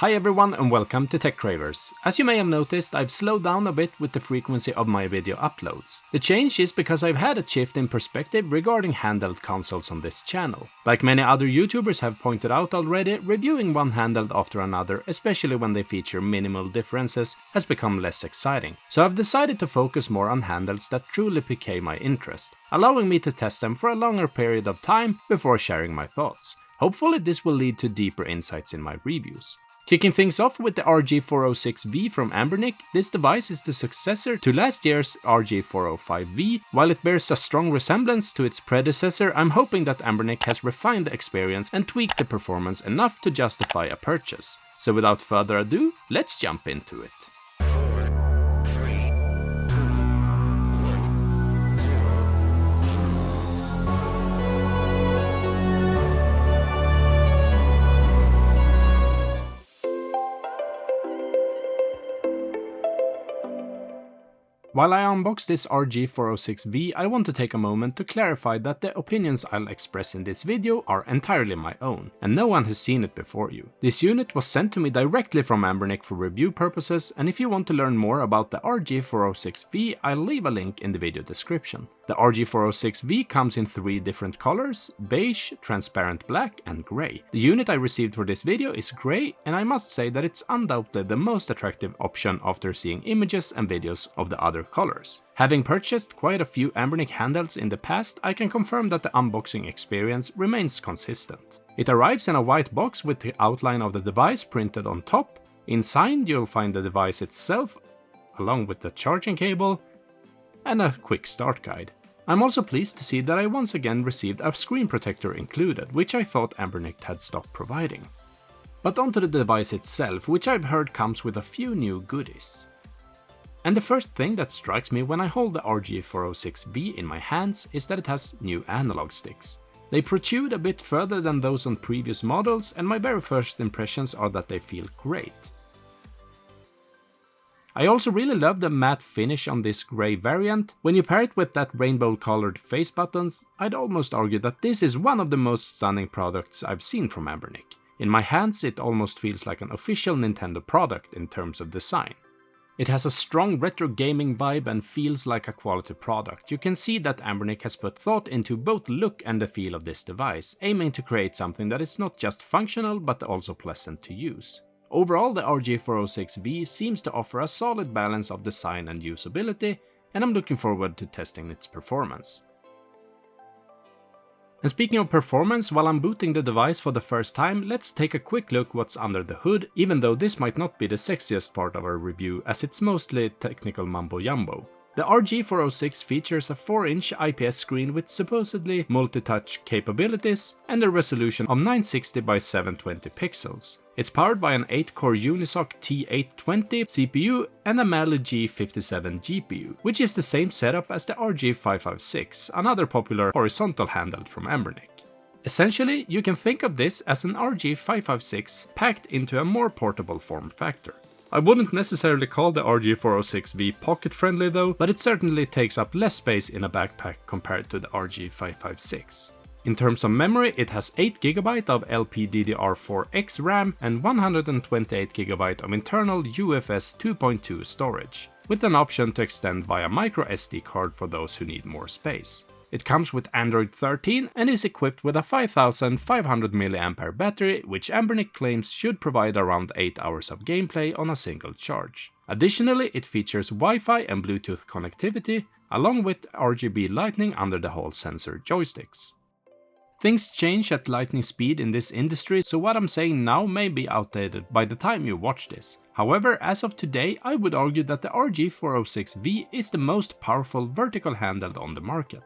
Hi everyone and welcome to Tech Cravers. As you may have noticed, I've slowed down a bit with the frequency of my video uploads. The change is because I've had a shift in perspective regarding handheld consoles on this channel. Like many other YouTubers have pointed out already, reviewing one handheld after another, especially when they feature minimal differences, has become less exciting. So I've decided to focus more on handhelds that truly pique my interest, allowing me to test them for a longer period of time before sharing my thoughts. Hopefully this will lead to deeper insights in my reviews. Kicking things off with the RG406V from Anbernic, this device is the successor to last year's RG405V. While it bears a strong resemblance to its predecessor, I'm hoping that Anbernic has refined the experience and tweaked the performance enough to justify a purchase. So without further ado, let's jump into it. While I unbox this RG406V, I want to take a moment to clarify that the opinions I'll express in this video are entirely my own, and no one has seen it before you. This unit was sent to me directly from Anbernic for review purposes, and if you want to learn more about the RG406V, I'll leave a link in the video description. The RG406V comes in 3 different colors: beige, transparent black, and grey. The unit I received for this video is grey, and I must say that it's undoubtedly the most attractive option after seeing images and videos of the other colors. Having purchased quite a few Anbernic handhelds in the past, I can confirm that the unboxing experience remains consistent. It arrives in a white box with the outline of the device printed on top. Inside you'll find the device itself, along with the charging cable, and a quick start guide. I'm also pleased to see that I once again received a screen protector included, which I thought Anbernic had stopped providing. But onto the device itself, which I've heard comes with a few new goodies. And the first thing that strikes me when I hold the RG406V in my hands is that it has new analog sticks. They protrude a bit further than those on previous models, and my very first impressions are that they feel great. I also really love the matte finish on this grey variant. When you pair it with that rainbow colored face buttons, I'd almost argue that this is one of the most stunning products I've seen from Anbernic. In my hands it almost feels like an official Nintendo product in terms of design. It has a strong retro gaming vibe and feels like a quality product. You can see that Anbernic has put thought into both look and the feel of this device, aiming to create something that is not just functional but also pleasant to use. Overall, the RG406V seems to offer a solid balance of design and usability, and I'm looking forward to testing its performance. And speaking of performance, while I'm booting the device for the first time, let's take a quick look what's under the hood, even though this might not be the sexiest part of our review as it's mostly technical mumbo-jumbo. The RG406 features a 4-inch IPS screen with supposedly multi-touch capabilities and a resolution of 960 by 720 pixels. It's powered by an 8-core Unisoc T820 CPU and a Mali G57 GPU, which is the same setup as the RG556, another popular horizontal handheld from Anbernic. Essentially, you can think of this as an RG556 packed into a more portable form factor. I wouldn't necessarily call the RG406V pocket-friendly though, but it certainly takes up less space in a backpack compared to the RG556. In terms of memory, it has 8GB of LPDDR4X RAM and 128GB of internal UFS 2.2 storage, with an option to extend via microSD card for those who need more space. It comes with Android 13 and is equipped with a 5500 mAh battery, which Anbernic claims should provide around 8 hours of gameplay on a single charge. Additionally, it features Wi-Fi and Bluetooth connectivity, along with RGB lighting under the Hall sensor joysticks. Things change at lightning speed in this industry, so what I'm saying now may be outdated by the time you watch this. However, as of today, I would argue that the RG406V is the most powerful vertical handheld on the market.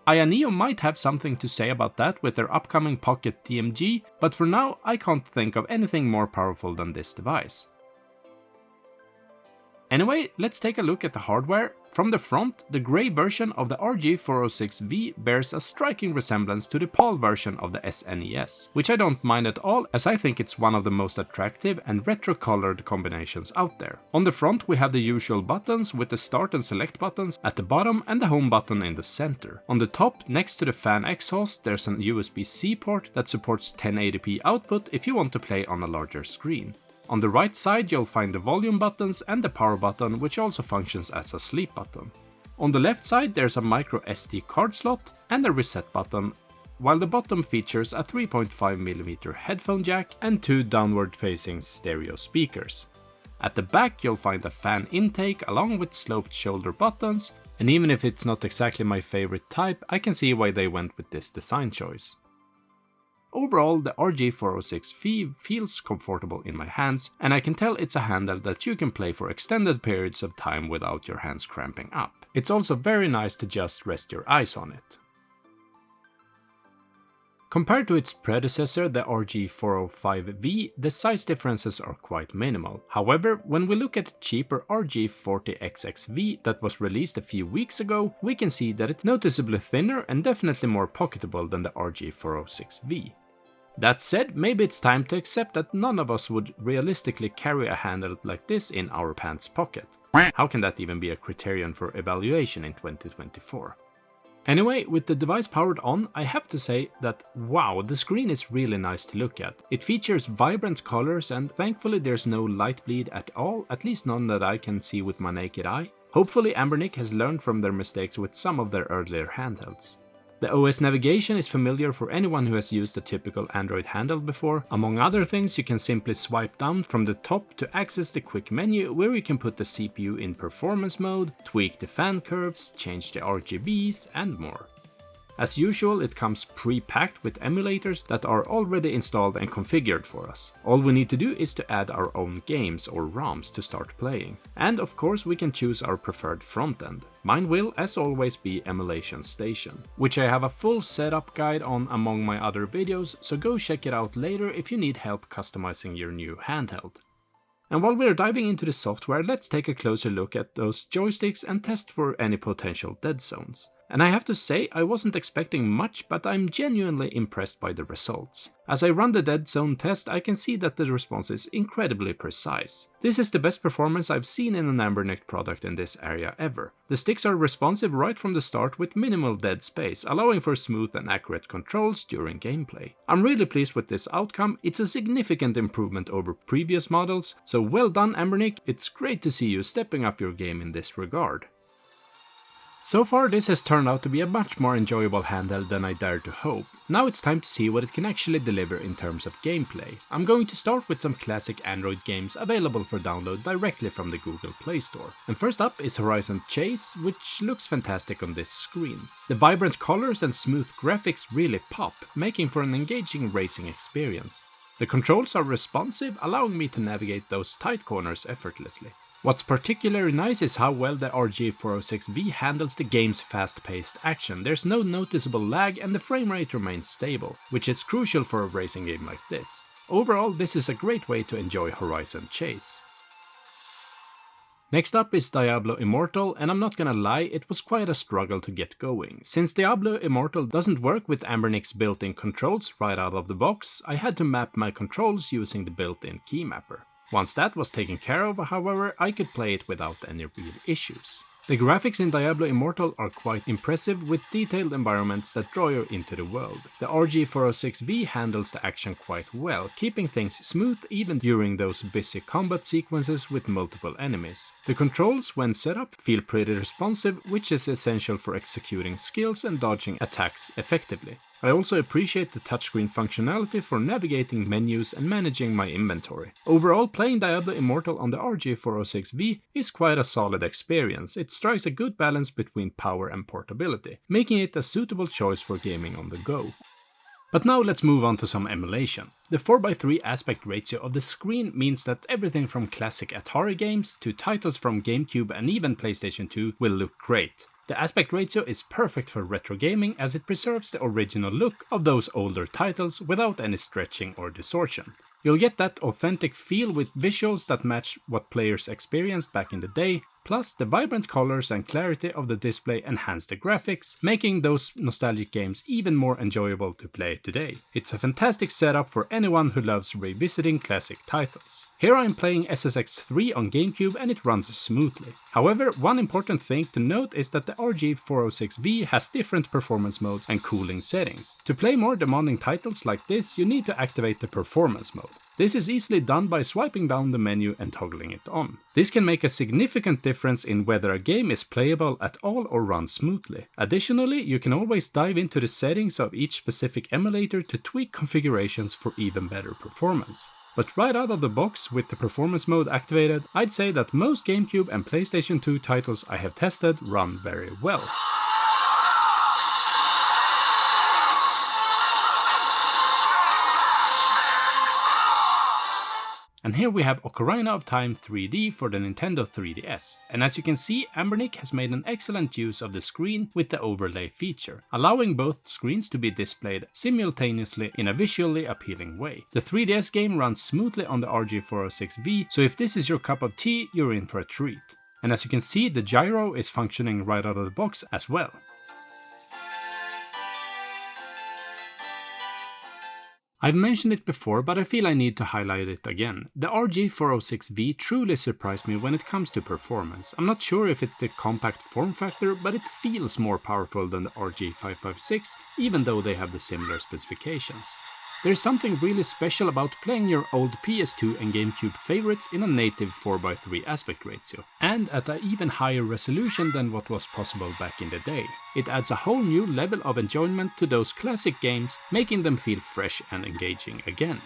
Ayaneo might have something to say about that with their upcoming Pocket TMG, but for now I can't think of anything more powerful than this device. Anyway, let's take a look at the hardware. From the front, the grey version of the RG406V bears a striking resemblance to the PAL version of the SNES, which I don't mind at all as I think it's one of the most attractive and retro-colored combinations out there. On the front we have the usual buttons with the start and select buttons at the bottom and the home button in the center. On the top, next to the fan exhaust, there's an USB-C port that supports 1080p output if you want to play on a larger screen. On the right side you'll find the volume buttons and the power button, which also functions as a sleep button. On the left side there's a micro SD card slot and a reset button, while the bottom features a 3.5mm headphone jack and 2 downward facing stereo speakers. At the back you'll find a fan intake along with sloped shoulder buttons, and even if it's not exactly my favorite type, I can see why they went with this design choice. Overall, the RG406V feels comfortable in my hands, and I can tell it's a handheld that you can play for extended periods of time without your hands cramping up. It's also very nice to just rest your eyes on it. Compared to its predecessor, the RG405V, the size differences are quite minimal. However, when we look at the cheaper RG40XX-V that was released a few weeks ago, we can see that it's noticeably thinner and definitely more pocketable than the RG406V. That said, maybe it's time to accept that none of us would realistically carry a handheld like this in our pants pocket. How can that even be a criterion for evaluation in 2024? Anyway, with the device powered on, I have to say that wow, the screen is really nice to look at. It features vibrant colors and thankfully there's no light bleed at all, at least none that I can see with my naked eye. Hopefully Anbernic has learned from their mistakes with some of their earlier handhelds. The OS navigation is familiar for anyone who has used a typical Android handheld before. Among other things, you can simply swipe down from the top to access the quick menu where you can put the CPU in performance mode, tweak the fan curves, change the RGBs and more. As usual, it comes pre-packed with emulators that are already installed and configured for us. All we need to do is to add our own games or ROMs to start playing. And of course we can choose our preferred front end. Mine will, as always, be Emulation Station, which I have a full setup guide on among my other videos, so go check it out later if you need help customizing your new handheld. And while we're diving into the software, let's take a closer look at those joysticks and test for any potential dead zones. And I have to say, I wasn't expecting much, but I'm genuinely impressed by the results. As I run the dead zone test, I can see that the response is incredibly precise. This is the best performance I've seen in an Anbernic product in this area ever. The sticks are responsive right from the start with minimal dead space, allowing for smooth and accurate controls during gameplay. I'm really pleased with this outcome. It's a significant improvement over previous models, so well done Anbernic, it's great to see you stepping up your game in this regard. So far this has turned out to be a much more enjoyable handheld than I dared to hope. Now it's time to see what it can actually deliver in terms of gameplay. I'm going to start with some classic Android games available for download directly from the Google Play Store. And first up is Horizon Chase, which looks fantastic on this screen. The vibrant colors and smooth graphics really pop, making for an engaging racing experience. The controls are responsive, allowing me to navigate those tight corners effortlessly. What's particularly nice is how well the RG406V handles the game's fast-paced action. There's no noticeable lag and the frame rate remains stable, which is crucial for a racing game like this. Overall, this is a great way to enjoy Horizon Chase. Next up is Diablo Immortal, and I'm not gonna lie, it was quite a struggle to get going. Since Diablo Immortal doesn't work with Anbernic's built-in controls right out of the box, I had to map my controls using the built-in key mapper. Once that was taken care of, however, I could play it without any real issues. The graphics in Diablo Immortal are quite impressive with detailed environments that draw you into the world. The RG406V handles the action quite well, keeping things smooth even during those busy combat sequences with multiple enemies. The controls, when set up, feel pretty responsive, which is essential for executing skills and dodging attacks effectively. I also appreciate the touchscreen functionality for navigating menus and managing my inventory. Overall, playing Diablo Immortal on the RG406V is quite a solid experience. It strikes a good balance between power and portability, making it a suitable choice for gaming on the go. But now let's move on to some emulation. The 4:3 aspect ratio of the screen means that everything from classic Atari games to titles from GameCube and even PlayStation 2 will look great. The aspect ratio is perfect for retro gaming as it preserves the original look of those older titles without any stretching or distortion. You'll get that authentic feel with visuals that match what players experienced back in the day, plus the vibrant colors and clarity of the display enhance the graphics, making those nostalgic games even more enjoyable to play today. It's a fantastic setup for anyone who loves revisiting classic titles. Here I'm playing SSX3 on GameCube and it runs smoothly. However, one important thing to note is that the RG406V has different performance modes and cooling settings. To play more demanding titles like this, you need to activate the performance mode. This is easily done by swiping down the menu and toggling it on. This can make a significant difference in whether a game is playable at all or runs smoothly. Additionally, you can always dive into the settings of each specific emulator to tweak configurations for even better performance. But right out of the box, with the performance mode activated, I'd say that most GameCube and PlayStation 2 titles I have tested run very well. And here we have Ocarina of Time 3D for the Nintendo 3DS. And as you can see, Anbernic has made an excellent use of the screen with the overlay feature, allowing both screens to be displayed simultaneously in a visually appealing way. The 3DS game runs smoothly on the RG406V, so if this is your cup of tea, you're in for a treat. And as you can see, the gyro is functioning right out of the box as well. I've mentioned it before, but I feel I need to highlight it again. The RG406V truly surprised me when it comes to performance. I'm not sure if it's the compact form factor, but it feels more powerful than the RG556, even though they have the similar specifications. There's something really special about playing your old PS2 and GameCube favorites in a native 4:3 aspect ratio, and at an even higher resolution than what was possible back in the day. It adds a whole new level of enjoyment to those classic games, making them feel fresh and engaging again.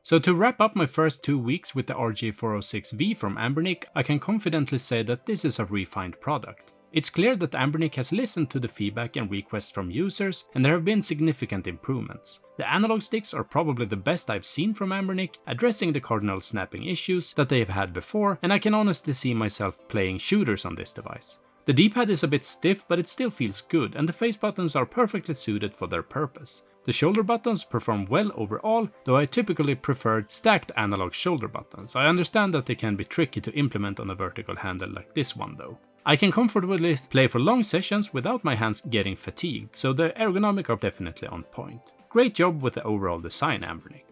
So to wrap up my first 2 weeks with the RG406V from Anbernic, I can confidently say that this is a refined product. It's clear that Anbernic has listened to the feedback and requests from users, and there have been significant improvements. The analog sticks are probably the best I've seen from Anbernic, addressing the cardinal snapping issues that they have had before, and I can honestly see myself playing shooters on this device. The D-pad is a bit stiff, but it still feels good, and the face buttons are perfectly suited for their purpose. The shoulder buttons perform well overall, though I typically preferred stacked analog shoulder buttons. I understand that they can be tricky to implement on a vertical handle like this one though. I can comfortably play for long sessions without my hands getting fatigued, so the ergonomics are definitely on point. Great job with the overall design, Anbernic.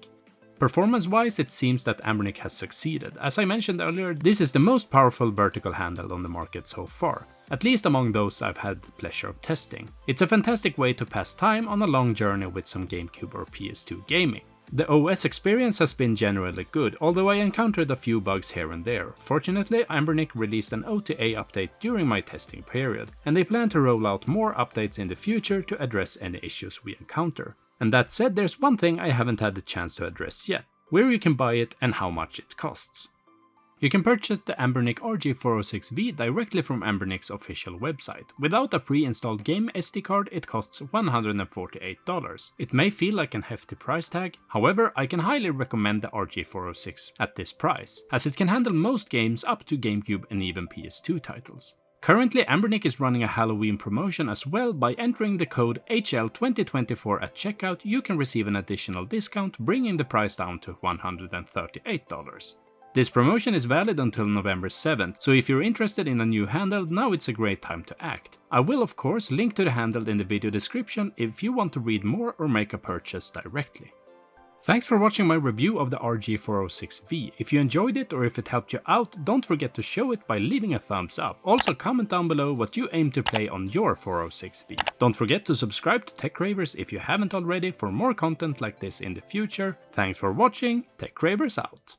Performance-wise, it seems that Anbernic has succeeded. As I mentioned earlier, this is the most powerful vertical handle on the market so far, at least among those I've had the pleasure of testing. It's a fantastic way to pass time on a long journey with some GameCube or PS2 gaming. The OS experience has been generally good, although I encountered a few bugs here and there. Fortunately, Anbernic released an OTA update during my testing period, and they plan to roll out more updates in the future to address any issues we encounter. And that said, there's one thing I haven't had the chance to address yet: where you can buy it and how much it costs. You can purchase the Anbernic RG406V directly from Anbernic's official website. Without a pre-installed game SD card, it costs $148. It may feel like a hefty price tag, however, I can highly recommend the RG406 at this price, as it can handle most games up to GameCube and even PS2 titles. Currently, Anbernic is running a Halloween promotion as well. By entering the code HL2024 at checkout, you can receive an additional discount, bringing the price down to $138. This promotion is valid until November 7th, so if you're interested in a new Handheld, now it's a great time to act. I will of course link to the Handheld in the video description if you want to read more or make a purchase directly. Thanks for watching my review of the RG406V. If you enjoyed it or if it helped you out, don't forget to show it by leaving a thumbs up. Also comment down below what you aim to play on your 406V. Don't forget to subscribe to Tech Ravers if you haven't already for more content like this in the future. Thanks for watching, Tech Ravers out.